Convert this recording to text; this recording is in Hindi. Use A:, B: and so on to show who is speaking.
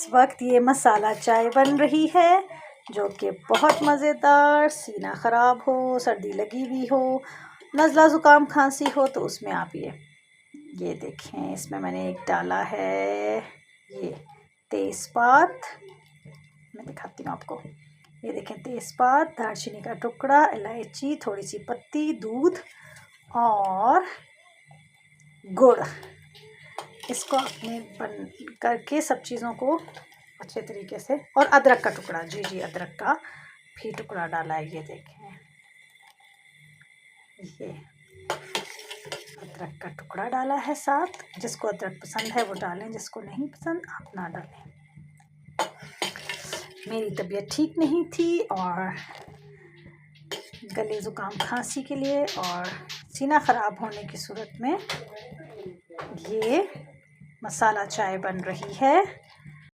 A: इस वक्त ये मसाला चाय बन रही है जो कि बहुत मज़ेदार। सीना ख़राब हो, सर्दी लगी हुई हो, नज़ला ज़ुकाम खांसी हो तो उसमें आप ये देखें। इसमें मैंने एक डाला है ये तेज़पात, मैं दिखाती हूँ आपको। ये देखें, तेज़पात, दालचीनी का टुकड़ा, इलायची, थोड़ी सी पत्ती, दूध और गुड़। इसको आपने बन करके सब चीज़ों को अच्छे तरीके से, और अदरक का टुकड़ा, जी अदरक का भी टुकड़ा डाला है। ये देखें, ये अदरक का टुकड़ा डाला है साथ। जिसको अदरक पसंद है वो डालें, जिसको नहीं पसंद आप ना डालें। मेरी तबीयत ठीक नहीं थी और गले ज़ुकाम खांसी के लिए और सीना ख़राब होने की सूरत में ये मसाला चाय बन रही है।